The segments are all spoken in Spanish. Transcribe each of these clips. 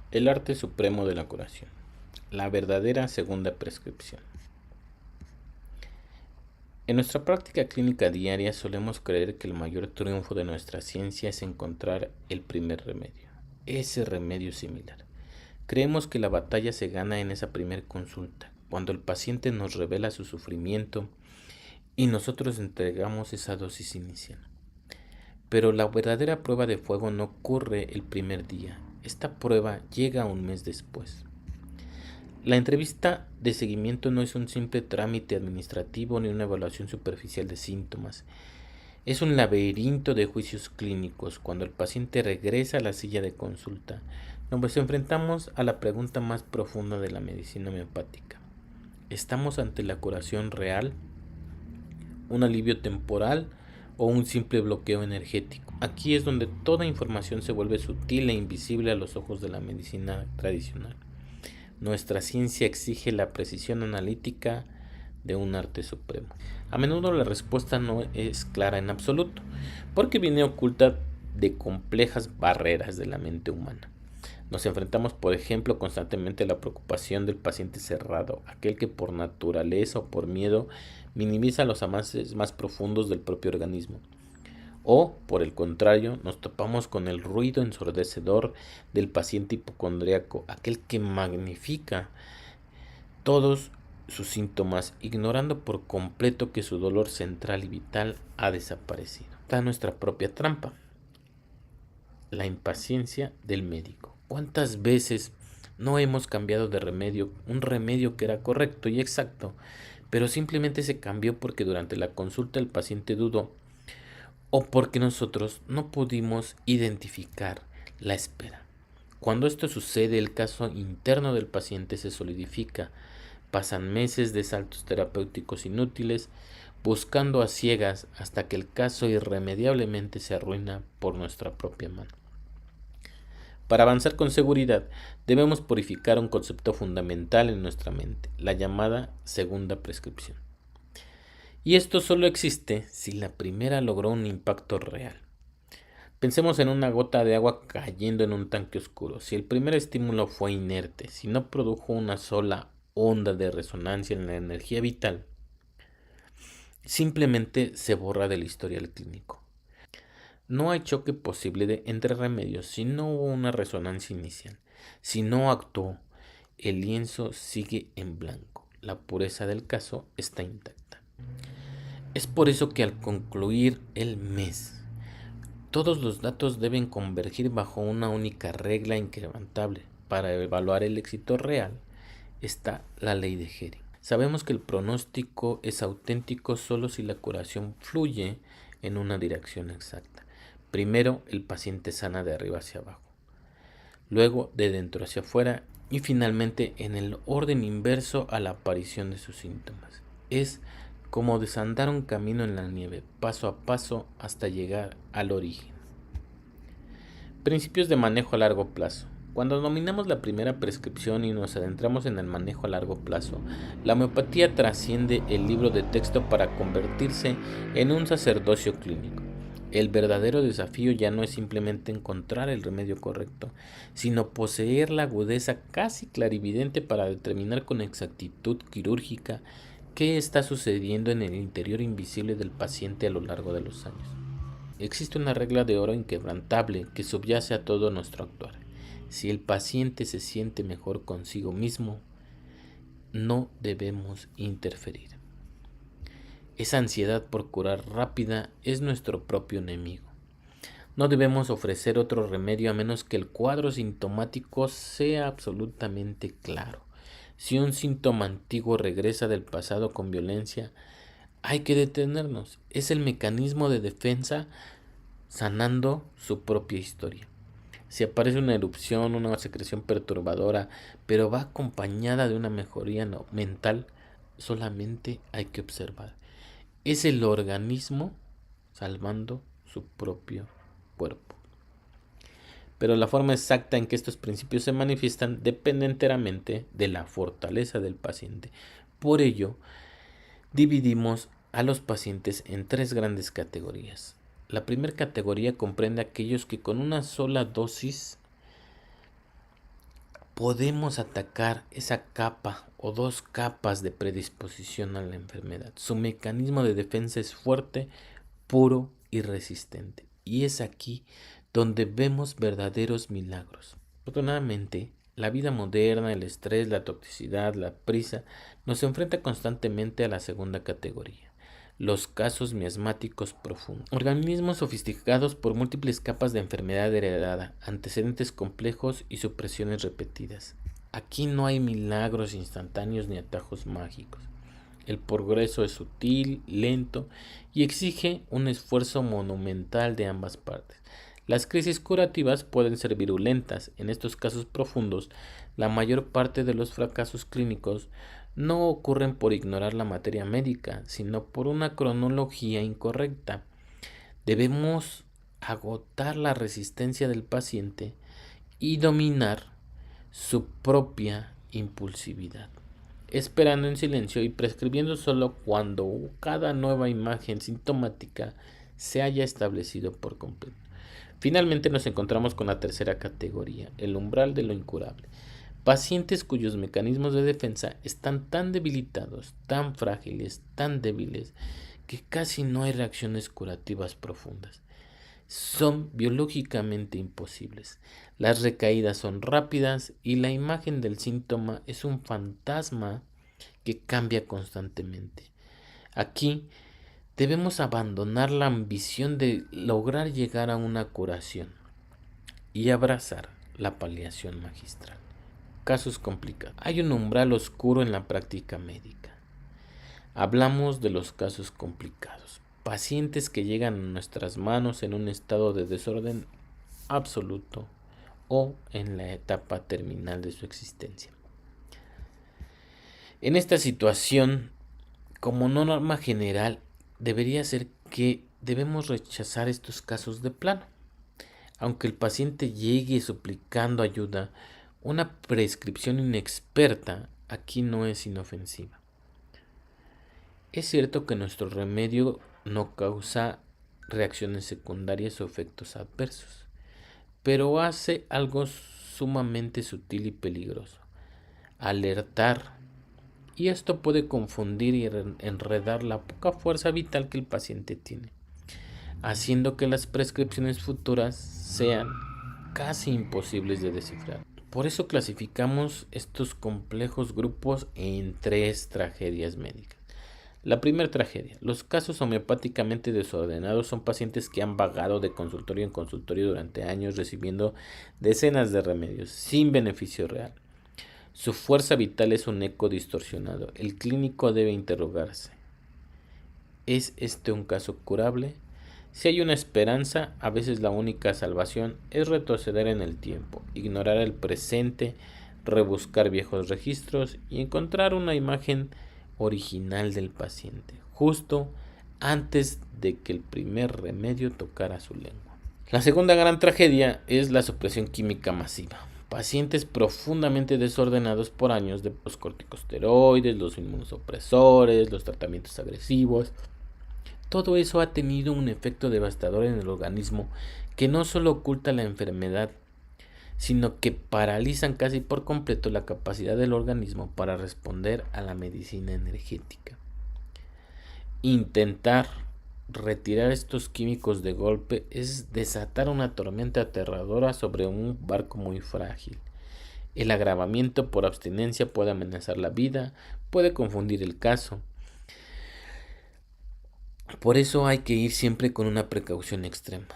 El arte supremo de la curación. La verdadera segunda prescripción. En nuestra práctica clínica diaria solemos creer que el mayor triunfo de nuestra ciencia es encontrar el primer remedio, ese remedio similar. Creemos que la batalla se gana en esa primer consulta, cuando el paciente nos revela su sufrimiento y nosotros entregamos esa dosis inicial. Pero la verdadera prueba de fuego no ocurre el primer día, esta prueba llega un mes después. La entrevista de seguimiento no es un simple trámite administrativo ni una evaluación superficial de síntomas. Es un laberinto de juicios clínicos. Cuando el paciente regresa a la silla de consulta, nos enfrentamos a la pregunta más profunda de la medicina homeopática. ¿Estamos ante la curación real, un alivio temporal o un simple bloqueo energético? Aquí es donde toda información se vuelve sutil e invisible a los ojos de la medicina tradicional. Nuestra ciencia exige la precisión analítica de un arte supremo. A menudo la respuesta no es clara en absoluto, porque viene oculta de complejas barreras de la mente humana. Nos enfrentamos, por ejemplo, constantemente a la preocupación del paciente cerrado, aquel que por naturaleza o por miedo minimiza los avances más profundos del propio organismo. O, por el contrario, nos topamos con el ruido ensordecedor del paciente hipocondríaco, aquel que magnifica todos sus síntomas, ignorando por completo que su dolor central y vital ha desaparecido. Está nuestra propia trampa, la impaciencia del médico. ¿Cuántas veces no hemos cambiado de remedio, un remedio que era correcto y exacto, pero simplemente se cambió porque durante la consulta el paciente dudó o porque nosotros no pudimos identificar la espera? Cuando esto sucede, el caso interno del paciente se solidifica. Pasan meses de saltos terapéuticos inútiles, buscando a ciegas hasta que el caso irremediablemente se arruina por nuestra propia mano. Para avanzar con seguridad, debemos purificar un concepto fundamental en nuestra mente, la llamada segunda prescripción. Y esto solo existe si la primera logró un impacto real. Pensemos en una gota de agua cayendo en un tanque oscuro. Si el primer estímulo fue inerte, si no produjo una sola onda de resonancia en la energía vital, simplemente se borra del historial clínico. No hay choque posible entre remedios si no hubo una resonancia inicial. Si no actuó, el lienzo sigue en blanco. La pureza del caso está intacta. Es por eso que al concluir el mes, todos los datos deben convergir bajo una única regla inquebrantable. Para evaluar el éxito real está la ley de Hering. Sabemos que el pronóstico es auténtico solo si la curación fluye en una dirección exacta. Primero, el paciente sana de arriba hacia abajo, luego de dentro hacia afuera y finalmente en el orden inverso a la aparición de sus síntomas. Es como desandar un camino en la nieve, paso a paso hasta llegar al origen. Principios de manejo a largo plazo. Cuando dominamos la primera prescripción y nos adentramos en el manejo a largo plazo, la homeopatía trasciende el libro de texto para convertirse en un sacerdocio clínico. El verdadero desafío ya no es simplemente encontrar el remedio correcto, sino poseer la agudeza casi clarividente para determinar con exactitud quirúrgica qué está sucediendo en el interior invisible del paciente a lo largo de los años. Existe una regla de oro inquebrantable que subyace a todo nuestro actuar. Si el paciente se siente mejor consigo mismo, no debemos interferir. Esa ansiedad por curar rápida es nuestro propio enemigo. No debemos ofrecer otro remedio a menos que el cuadro sintomático sea absolutamente claro. Si un síntoma antiguo regresa del pasado con violencia, hay que detenernos. Es el mecanismo de defensa sanando su propia historia. Si aparece una erupción, una secreción perturbadora, pero va acompañada de una mejoría mental, solamente hay que observar. Es el organismo salvando su propio cuerpo. Pero la forma exacta en que estos principios se manifiestan depende enteramente de la fortaleza del paciente. Por ello, dividimos a los pacientes en tres grandes categorías. La primera categoría comprende a aquellos que con una sola dosis podemos atacar esa capa o dos capas de predisposición a la enfermedad. Su mecanismo de defensa es fuerte, puro y resistente. Y es aquí donde vemos verdaderos milagros. Afortunadamente, la vida moderna, el estrés, la toxicidad, la prisa, nos enfrenta constantemente a la segunda categoría, los casos miasmáticos profundos. Organismos sofisticados por múltiples capas de enfermedad heredada, antecedentes complejos y supresiones repetidas. Aquí no hay milagros instantáneos ni atajos mágicos. El progreso es sutil, lento y exige un esfuerzo monumental de ambas partes. Las crisis curativas pueden ser virulentas. En estos casos profundos, la mayor parte de los fracasos clínicos no ocurren por ignorar la materia médica, sino por una cronología incorrecta. Debemos agotar la resistencia del paciente y dominar su propia impulsividad, esperando en silencio y prescribiendo solo cuando cada nueva imagen sintomática se haya establecido por completo. Finalmente nos encontramos con la tercera categoría, el umbral de lo incurable. Pacientes cuyos mecanismos de defensa están tan debilitados, tan frágiles, tan débiles, que casi no hay reacciones curativas profundas. Son biológicamente imposibles. Las recaídas son rápidas y la imagen del síntoma es un fantasma que cambia constantemente. Aquí debemos abandonar la ambición de lograr llegar a una curación y abrazar la paliación magistral. Casos complicados. Hay un umbral oscuro en la práctica médica. Hablamos de los casos complicados. Pacientes que llegan a nuestras manos en un estado de desorden absoluto o en la etapa terminal de su existencia. En esta situación, como norma general, debería ser que debemos rechazar estos casos de plano. Aunque el paciente llegue suplicando ayuda, una prescripción inexperta aquí no es inofensiva. Es cierto que nuestro remedio no causa reacciones secundarias o efectos adversos, pero hace algo sumamente sutil y peligroso: alertar. Y esto puede confundir y enredar la poca fuerza vital que el paciente tiene, haciendo que las prescripciones futuras sean casi imposibles de descifrar. Por eso clasificamos estos complejos grupos en 3 tragedias médicas. La primera tragedia: los casos homeopáticamente desordenados son pacientes que han vagado de consultorio en consultorio durante años recibiendo decenas de remedios sin beneficio real. Su fuerza vital es un eco distorsionado. El clínico debe interrogarse: ¿es este un caso curable? Si hay una esperanza, a veces la única salvación es retroceder en el tiempo, ignorar el presente, rebuscar viejos registros y encontrar una imagen original del paciente, justo antes de que el primer remedio tocara su lengua. La segunda gran tragedia es la supresión química masiva. Pacientes profundamente desordenados por años de los corticosteroides, los inmunosupresores, los tratamientos agresivos. Todo eso ha tenido un efecto devastador en el organismo que no solo oculta la enfermedad, sino que paralizan casi por completo la capacidad del organismo para responder a la medicina energética. Intentar retirar estos químicos de golpe es desatar una tormenta aterradora sobre un barco muy frágil. El agravamiento por abstinencia puede amenazar la vida, puede confundir el caso. Por eso hay que ir siempre con una precaución extrema.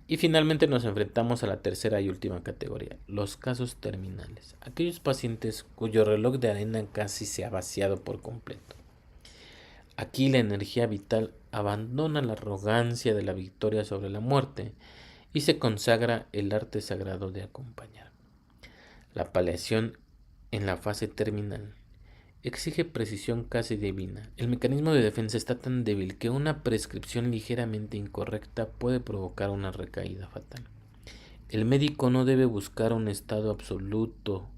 Y finalmente nos enfrentamos a la tercera y última categoría, los casos terminales. Aquellos pacientes cuyo reloj de arena casi se ha vaciado por completo. Aquí la energía vital abandona la arrogancia de la victoria sobre la muerte y se consagra el arte sagrado de acompañar. La paliación en la fase terminal exige precisión casi divina. El mecanismo de defensa está tan débil que una prescripción ligeramente incorrecta puede provocar una recaída fatal. El médico no debe buscar un estado absoluto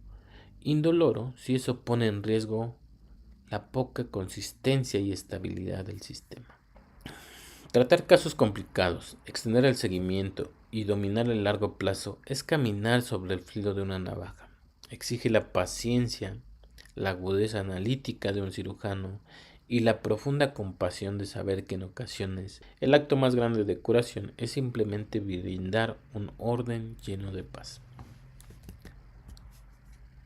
indoloro si eso pone en riesgo la poca consistencia y estabilidad del sistema. Tratar casos complicados, extender el seguimiento y dominar el largo plazo es caminar sobre el filo de una navaja. exige la paciencia, la agudeza analítica de un cirujano y la profunda compasión de saber que en ocasiones el acto más grande de curación es simplemente brindar un orden lleno de paz.